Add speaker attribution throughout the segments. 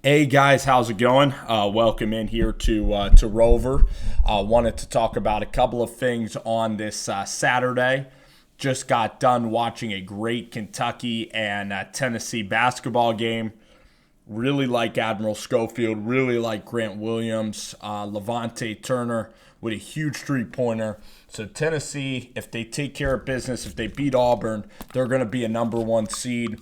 Speaker 1: Hey guys, how's it going? Welcome in here to Rover. Wanted to talk about a couple of things on this Saturday. Just got done watching a great Kentucky and Tennessee basketball game. Really like Admiral Schofield. Really like Grant Williams, Levante Turner with a huge three-pointer. So Tennessee, if they take care of business, if they beat Auburn, they're going to be a number one seed,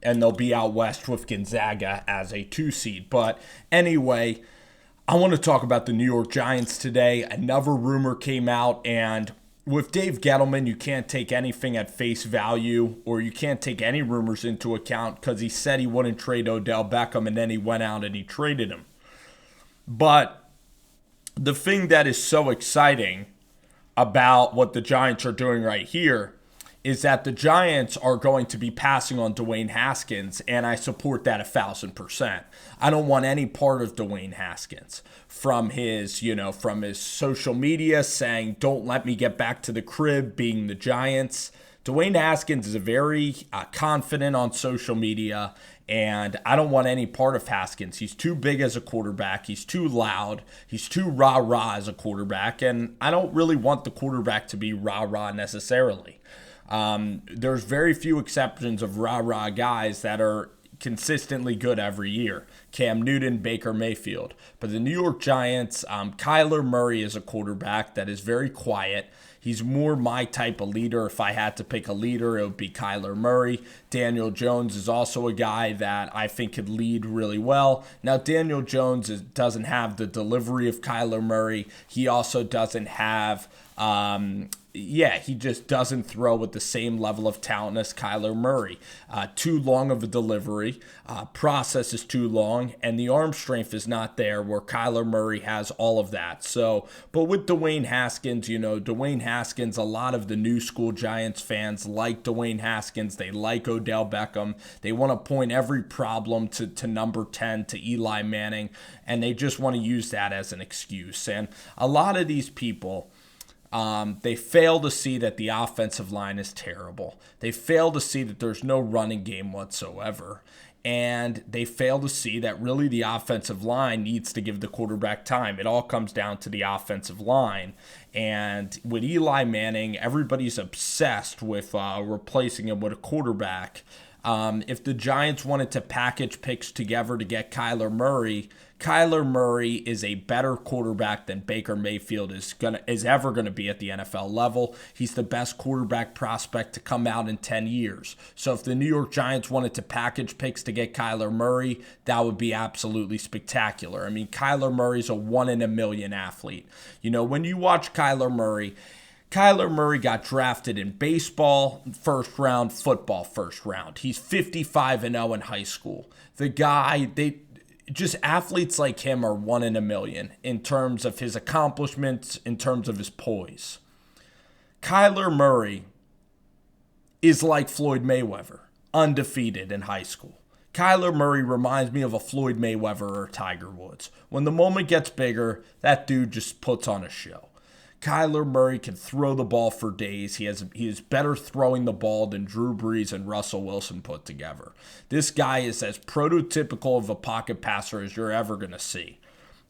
Speaker 1: and they'll be out west with Gonzaga as a 2 seed. But anyway, I want to talk about the New York Giants today. Another rumor came out, and with Dave Gettleman, you can't take anything at face value, or you can't take any rumors into account because he said he wouldn't trade Odell Beckham, and then he went out and he traded him. But the thing that is so exciting about what the Giants are doing right here is that the Giants are going to be passing on Dwayne Haskins, and I support that 1,000%. I don't want any part of Dwayne Haskins from his social media saying, "Don't let me get back to the crib," being the Giants. Dwayne Haskins is very confident on social media, and I don't want any part of Haskins. He's too big as a quarterback. He's too loud. He's too rah-rah as a quarterback, and I don't really want the quarterback to be rah-rah necessarily. There's very few exceptions of rah-rah guys that are consistently good every year. Cam Newton, Baker Mayfield. But the New York Giants, Kyler Murray is a quarterback that is very quiet. He's more my type of leader. If I had to pick a leader, it would be Kyler Murray. Daniel Jones is also a guy that I think could lead really well. Now, Daniel Jones doesn't have the delivery of Kyler Murray. He also doesn't have he just doesn't throw with the same level of talent as Kyler Murray. Too long of a delivery, process is too long, and the arm strength is not there where Kyler Murray has all of that. So, but with Dwayne Haskins, a lot of the new school Giants fans like Dwayne Haskins. They like Odell Beckham. They want to point every problem to number 10, to Eli Manning, and they just want to use that as an excuse. And a lot of these people, they fail to see that the offensive line is terrible. They fail to see that there's no running game whatsoever. And they fail to see that really the offensive line needs to give the quarterback time. It all comes down to the offensive line. And with Eli Manning, everybody's obsessed with replacing him with a quarterback. If the Giants wanted to package picks together to get Kyler Murray is a better quarterback than Baker Mayfield is ever going to be at the NFL level. He's the best quarterback prospect to come out in 10 years. So if the New York Giants wanted to package picks to get Kyler Murray, that would be absolutely spectacular. I mean, Kyler Murray's a 1 in a million athlete. When you watch Kyler Murray got drafted in baseball first round, football first round. He's 55-0 in high school. The guy, just athletes like him are 1 in a million in terms of his accomplishments, in terms of his poise. Kyler Murray is like Floyd Mayweather, undefeated in high school. Kyler Murray reminds me of a Floyd Mayweather or Tiger Woods. When the moment gets bigger, that dude just puts on a show. Kyler Murray can throw the ball for days. He is better throwing the ball than Drew Brees and Russell Wilson put together. This guy is as prototypical of a pocket passer as you're ever going to see.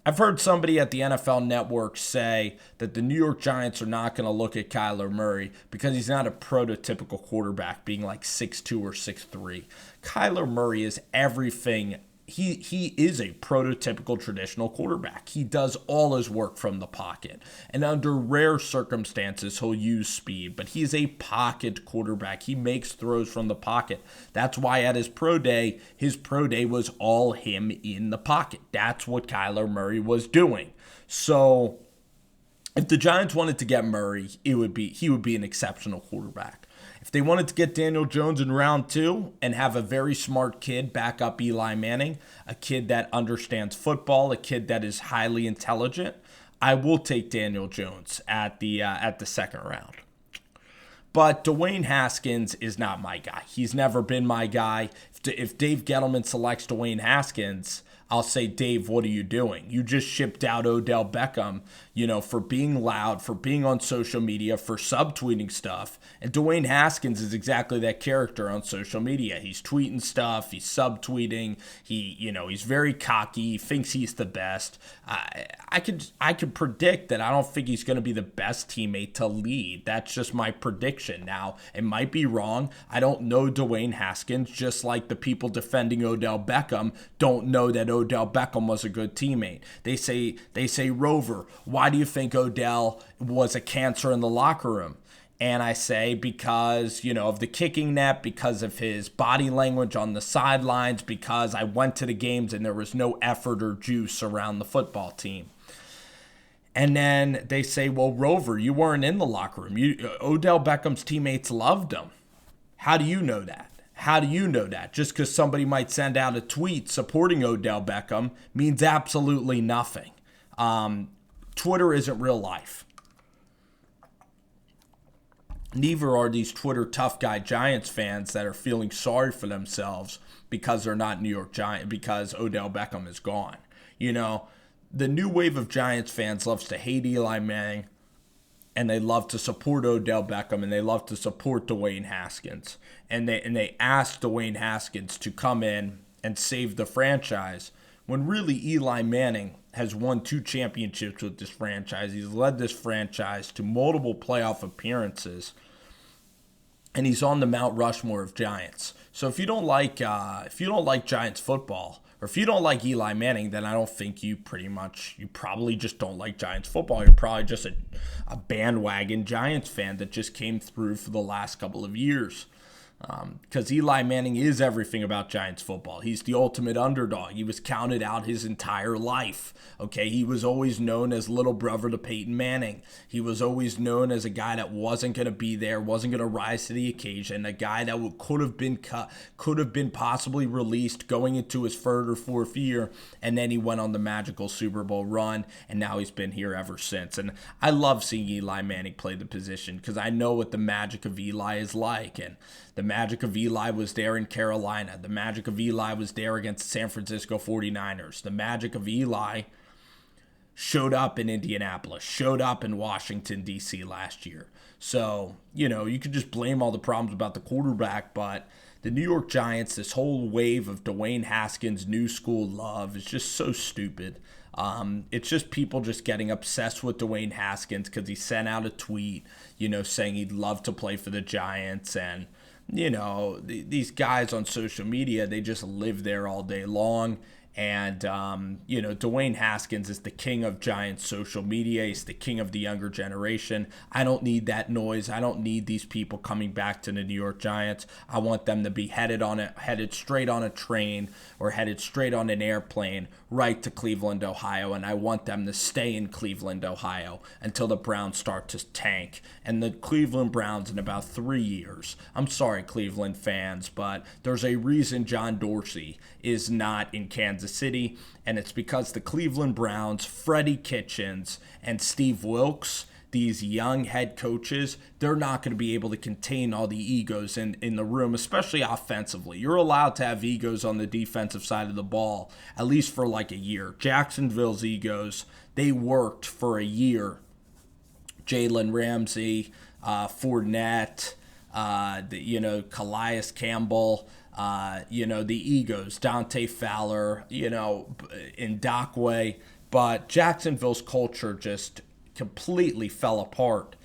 Speaker 1: I've heard somebody at the NFL Network say that the New York Giants are not going to look at Kyler Murray because he's not a prototypical quarterback, being like 6'2 or 6'3. Kyler Murray is everything. He is a prototypical traditional quarterback. He does all his work from the pocket. And under rare circumstances, he'll use speed. But he's a pocket quarterback. He makes throws from the pocket. That's why at his pro day was all him in the pocket. That's what Kyler Murray was doing. So if the Giants wanted to get Murray, he would be an exceptional quarterback. If they wanted to get Daniel Jones in round 2 and have a very smart kid back up Eli Manning, a kid that understands football, a kid that is highly intelligent, I will take Daniel Jones at the second round. But Dwayne Haskins is not my guy. He's never been my guy. If Dave Gettleman selects Dwayne Haskins, I'll say, Dave, what are you doing? You just shipped out Odell Beckham, for being loud, for being on social media, for subtweeting stuff. And Dwayne Haskins is exactly that character on social media. He's tweeting stuff. He's subtweeting. He's very cocky. He thinks he's the best. I could predict that I don't think he's going to be the best teammate to lead. That's just my prediction. Now, it might be wrong. I don't know Dwayne Haskins, just like the people defending Odell Beckham don't know that Odell Beckham was a good teammate. They say, Rover, why do you think Odell was a cancer in the locker room? And I say because, of the kicking net, because of his body language on the sidelines, because I went to the games and there was no effort or juice around the football team. And then they say, well, Rover, you weren't in the locker room. Odell Beckham's teammates loved him. How do you know that? How do you know that? Just because somebody might send out a tweet supporting Odell Beckham means absolutely nothing. Twitter isn't real life. Neither are these Twitter tough guy Giants fans that are feeling sorry for themselves because they're not New York Giants, because Odell Beckham is gone. The new wave of Giants fans loves to hate Eli Manning, and they love to support Odell Beckham, and they love to support Dwayne Haskins. And they asked Dwayne Haskins to come in and save the franchise, when really Eli Manning has won 2 championships with this franchise. He's led this franchise to multiple playoff appearances, and he's on the Mount Rushmore of Giants. So if you don't like Giants football, or if you don't like Eli Manning, then I don't think you probably just don't like Giants football. You're probably just a bandwagon Giants fan that just came through for the last couple of years. Because Eli Manning is everything about Giants football. He's the ultimate underdog. He was counted out his entire life. Okay, he was always known as little brother to Peyton Manning. He was always known as a guy that wasn't going to be there, wasn't going to rise to the occasion, a guy that could have been cut, could have been possibly released going into his 3rd or 4th year, and then he went on the magical Super Bowl run, and now he's been here ever since. And I love seeing Eli Manning play the position because I know what the magic of Eli is like, and the magic of Eli was there in Carolina. The magic of Eli was there against the San Francisco 49ers. The magic of Eli showed up in Indianapolis, showed up in Washington, D.C. last year. So, you could just blame all the problems about the quarterback, but the New York Giants, this whole wave of Dwayne Haskins' new school love is just so stupid. It's just people just getting obsessed with Dwayne Haskins because he sent out a tweet, saying he'd love to play for the Giants. And these guys on social media, they just live there all day long. And, Dwayne Haskins is the king of Giants social media. He's the king of the younger generation. I don't need that noise. I don't need these people coming back to the New York Giants. I want them to be headed straight on a train or headed straight on an airplane right to Cleveland, Ohio. And I want them to stay in Cleveland, Ohio until the Browns start to tank. And the Cleveland Browns in about 3 years. I'm sorry, Cleveland fans, but there's a reason John Dorsey is not in Kansas City, and it's because the Cleveland Browns, Freddie Kitchens, and Steve Wilks, these young head coaches, they're not going to be able to contain all the egos in the room, especially offensively. You're allowed to have egos on the defensive side of the ball, at least for like a year. Jacksonville's egos, they worked for a year. Jalen Ramsey, Fournette, Calais Campbell, the egos, Dante Fowler, Ndakwe, but Jacksonville's culture just completely fell apart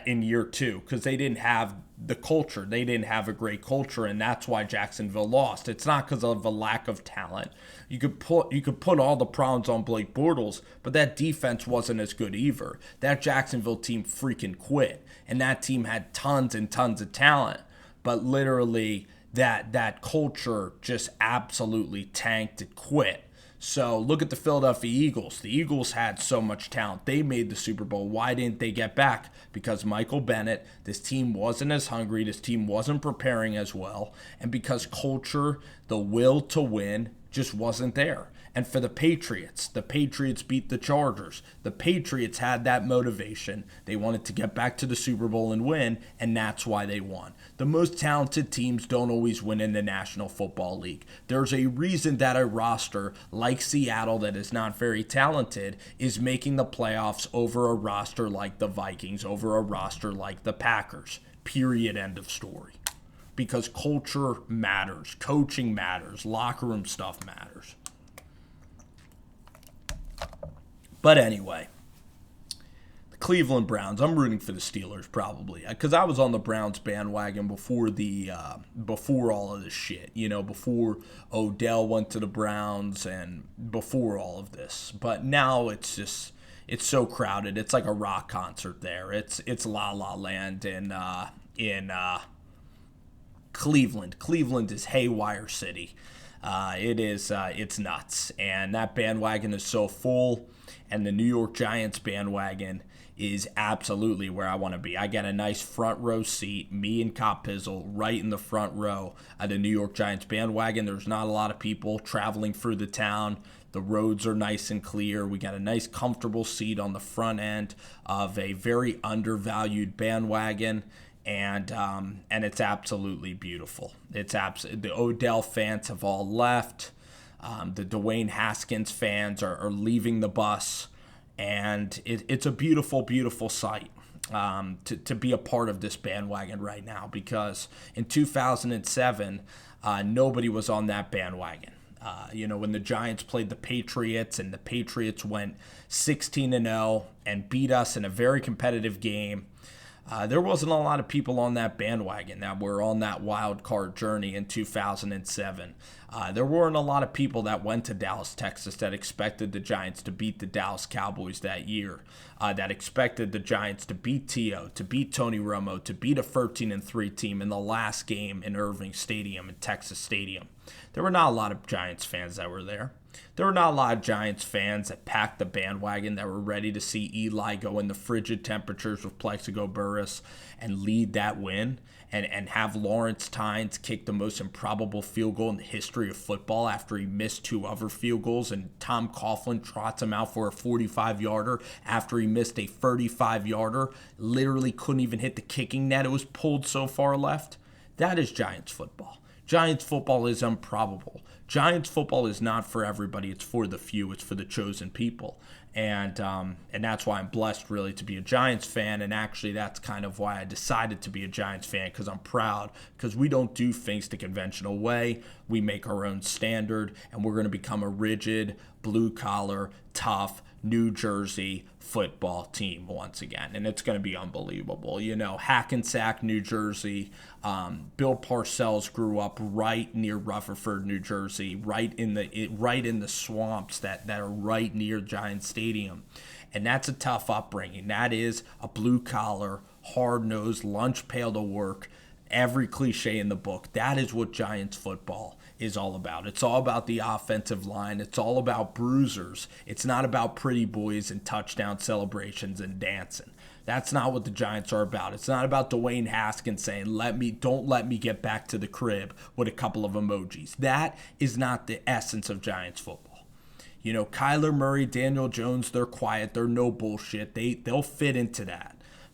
Speaker 1: in year 2 because they didn't have the culture. They didn't have a great culture, and that's why Jacksonville lost. It's not because of a lack of talent. You could put all the problems on Blake Bortles, but that defense wasn't as good either. That Jacksonville team freaking quit, and that team had tons and tons of talent, but literally that culture just absolutely tanked and quit. So look at the Philadelphia Eagles. The Eagles had so much talent. They made the Super Bowl. Why didn't they get back? Because Michael Bennett, this team wasn't as hungry. This team wasn't preparing as well. And because culture, the will to win, just wasn't there. And for the Patriots beat the Chargers. The Patriots had that motivation. They wanted to get back to the Super Bowl and win, and that's why they won. The most talented teams don't always win in the National Football League. There's a reason that a roster like Seattle that is not very talented is making the playoffs over a roster like the Vikings, over a roster like the Packers. Period. End of story. Because culture matters, coaching matters, locker room stuff matters. But anyway, the Cleveland Browns. I'm rooting for the Steelers probably because I was on the Browns bandwagon before all of this shit. You know, before Odell went to the Browns and before all of this. But now it's so crowded. It's like a rock concert there. It's La La Land in Cleveland. Cleveland is haywire city. It's nuts, and that bandwagon is so full. And the New York Giants bandwagon is absolutely where I want to be. I got a nice front row seat, me and Cop Pizzle, right in the front row of the New York Giants bandwagon. There's not a lot of people traveling through the town. The roads are nice and clear. We got a nice comfortable seat on the front end of a very undervalued bandwagon. And it's absolutely beautiful. The Odell fans have all left. The Dwayne Haskins fans are leaving the bus, and it's a beautiful, beautiful sight to be a part of this bandwagon right now, because in 2007, nobody was on that bandwagon. When the Giants played the Patriots and the Patriots went 16-0 and beat us in a very competitive game, there wasn't a lot of people on that bandwagon that were on that wild card journey in 2007. There weren't a lot of people that went to Dallas, Texas that expected the Giants to beat the Dallas Cowboys that year, that expected the Giants to beat T.O., to beat Tony Romo, to beat a 13-3 team in the last game in Irving Stadium, in Texas Stadium. There were not a lot of Giants fans that were there. There were not a lot of Giants fans that packed the bandwagon that were ready to see Eli go in the frigid temperatures with Plexico Burress and lead that win and have Lawrence Tynes kick the most improbable field goal in the history of football after he missed two other field goals, and Tom Coughlin trots him out for a 45-yarder after he missed a 35-yarder, literally couldn't even hit the kicking net. It was pulled so far left. That is Giants football. Giants football is improbable. Giants football is not for everybody. It's for the few. It's for the chosen people. And that's why I'm blessed, really, to be a Giants fan. And actually, that's kind of why I decided to be a Giants fan, because I'm proud, because we don't do things the conventional way. We make our own standard, and we're going to become a rigid, blue-collar, tough New Jersey football team once again, and it's going to be unbelievable. Hackensack, New Jersey. Bill Parcells grew up right near Rutherford, New Jersey, right in the swamps that are right near Giant Stadium, and that's a tough upbringing. That is a blue collar, hard nosed, lunch pail to work. Every cliche in the book. That is what Giants football is all about. It's all about the offensive line. It's all about bruisers. It's not about pretty boys and touchdown celebrations and dancing. That's not what the Giants are about. It's not about Dwayne Haskins saying, don't let me get back to the crib with a couple of emojis. That is not the essence of Giants football. Kyler Murray, Daniel Jones, they're quiet. They're no bullshit. They'll fit into that.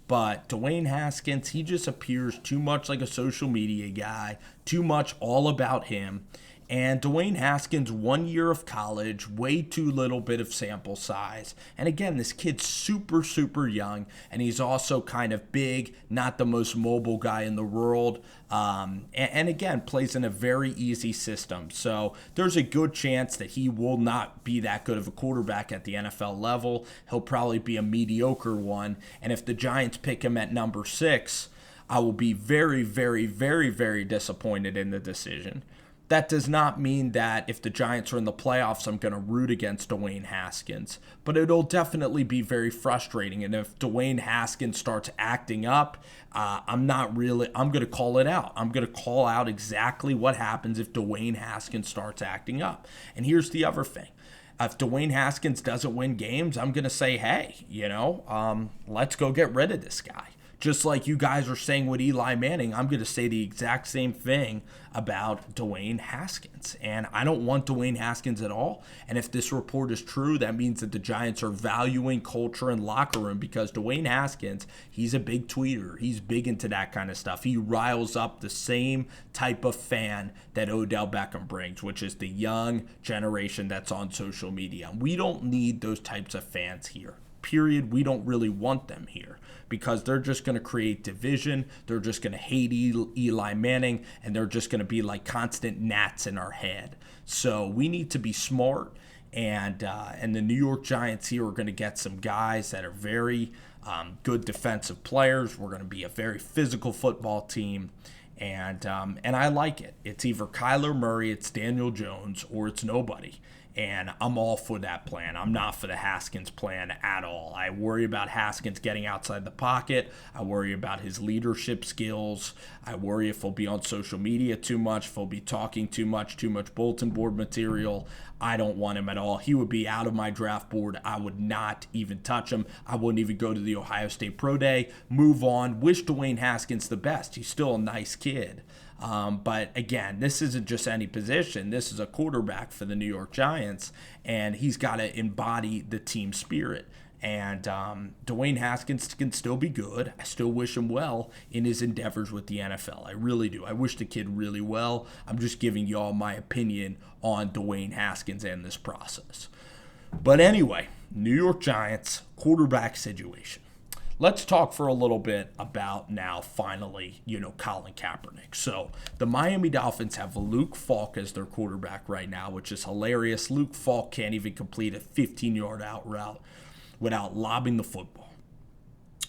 Speaker 1: But Dwayne Haskins, he just appears too much like a social media guy, too much all about him. And Dwayne Haskins, 1 year of college, way too little bit of sample size. And again, this kid's super, super young, and he's also kind of big, not the most mobile guy in the world. And again, plays in a very easy system. So there's a good chance that he will not be that good of a quarterback at the NFL level. He'll probably be a mediocre one. And if the Giants pick him at number 6, I will be very, very, very, very disappointed in the decision. That does not mean that if the Giants are in the playoffs, I'm going to root against Dwayne Haskins. But it'll definitely be very frustrating. And if Dwayne Haskins starts acting up, I'm going to call it out. I'm going to call out exactly what happens if Dwayne Haskins starts acting up. And here's the other thing. If Dwayne Haskins doesn't win games, I'm going to say, hey, let's go get rid of this guy. Just like you guys are saying with Eli Manning, I'm going to say the exact same thing about Dwayne Haskins. And I don't want Dwayne Haskins at all. And if this report is true, that means that the Giants are valuing culture and locker room, because Dwayne Haskins, he's a big tweeter. He's big into that kind of stuff. He riles up the same type of fan that Odell Beckham brings, which is the young generation that's on social media. We don't need those types of fans here. Period. We don't really want them here, because they're just going to create division. They're just going to hate Eli Manning, and they're just going to be like constant gnats in our head. So we need to be smart, and the New York Giants here are going to get some guys that are very good defensive players. We're going to be a very physical football team. And I like it. It's either Kyler Murray, it's Daniel Jones, or it's nobody. And I'm all for that plan. I'm not for the Haskins plan at all. I worry about Haskins getting outside the pocket. I worry about his leadership skills. I worry if he'll be on social media too much, if he'll be talking too much bulletin board material. I don't want him at all. He would be out of my draft board. I would not even touch him. I wouldn't even go to the Ohio State Pro Day. Move on. Wish Dwayne Haskins the best. He's still a nice kid. But again, this isn't just any position. This is a quarterback for the New York Giants, and he's got to embody the team spirit. And Dwayne Haskins can still be good. I still wish him well in his endeavors with the NFL. I really do. I wish the kid really well. I'm just giving y'all my opinion on Dwayne Haskins and this process. But anyway, New York Giants quarterback situation. Let's talk for a little bit about now, finally, Colin Kaepernick. So the Miami Dolphins have Luke Falk as their quarterback right now, which is hilarious. Luke Falk can't even complete a 15-yard out route without lobbing the football.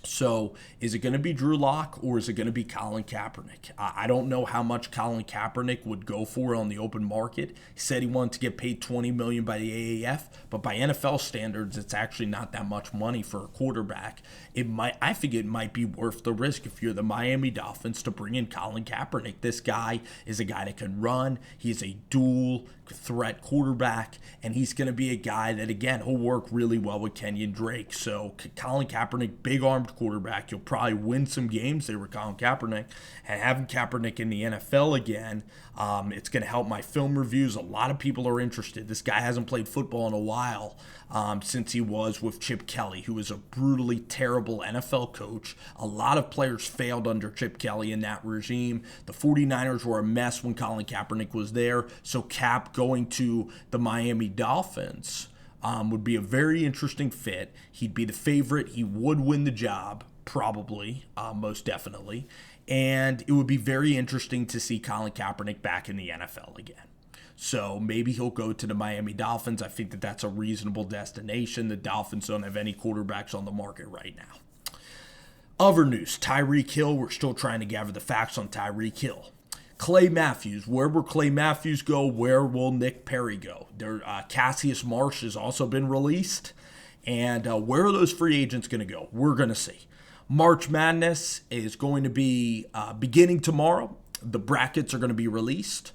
Speaker 1: So is it going to be Drew Lock, or is it going to be Colin Kaepernick? I don't know how much Colin Kaepernick would go for on the open market. He said he wanted to get paid $20 million by the AAF, but by NFL standards, it's actually not that much money for a quarterback. I think it might be worth the risk if you're the Miami Dolphins to bring in Colin Kaepernick. This guy is a guy that can run. He's a dual threat quarterback, and he's going to be a guy that, again, he'll work really well with Kenyon Drake. So Colin Kaepernick, big-armed quarterback. You'll probably win some games there with Colin Kaepernick. And having Kaepernick in the NFL again, it's going to help my film reviews. A lot of people are interested. This guy hasn't played football in a while, since he was with Chip Kelly, who was a brutally terrible NFL coach. A lot of players failed under Chip Kelly in that regime. The 49ers were a mess when Colin Kaepernick was there. So Cap going to the Miami Dolphins would be a very interesting fit. He'd be the favorite. He would win the job, probably, most definitely. And it would be very interesting to see Colin Kaepernick back in the NFL again. So maybe he'll go to the Miami Dolphins. I think that that's a reasonable destination. The Dolphins don't have any quarterbacks on the market right now. Other news, Tyreek Hill. We're still trying to gather the facts on Tyreek Hill. Clay Matthews. Where will Clay Matthews go? Where will Nick Perry go? Cassius Marsh has also been released. And where are those free agents going to go? We're going to see. March Madness is going to be beginning tomorrow. The brackets are going to be released.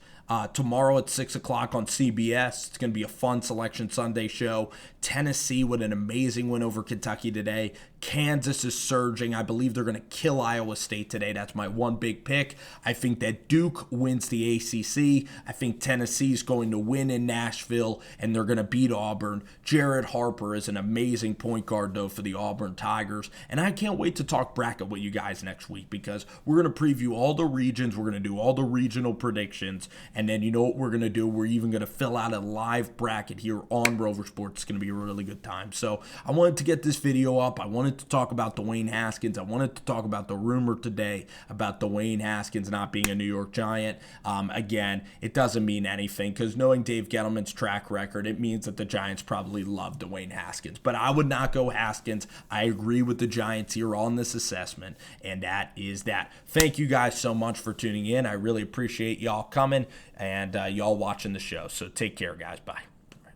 Speaker 1: Tomorrow at 6 o'clock on CBS. It's going to be a fun Selection Sunday show. Tennessee with an amazing win over Kentucky today. Kansas is surging. I believe they're going to kill Iowa State today. That's my one big pick. I think that Duke wins the ACC. I think Tennessee's going to win in Nashville, and they're going to beat Auburn. Jared Harper is an amazing point guard, though, for the Auburn Tigers. And I can't wait to talk bracket with you guys next week, because we're going to preview all the regions. We're going to do all the regional predictions. And then you know what we're going to do? We're even going to fill out a live bracket here on Rover Sports. It's going to be a really good time. So I wanted to get this video up. I wanted to talk about Dwayne Haskins. I wanted to talk about the rumor today about Dwayne Haskins not being a New York Giant. Again, it doesn't mean anything, because knowing Dave Gettleman's track record, it means that the Giants probably love Dwayne Haskins. But I would not go Haskins. I agree with the Giants here on this assessment, and that is that. Thank you guys so much for tuning in. I really appreciate y'all coming and y'all watching the show. So take care, guys. Bye.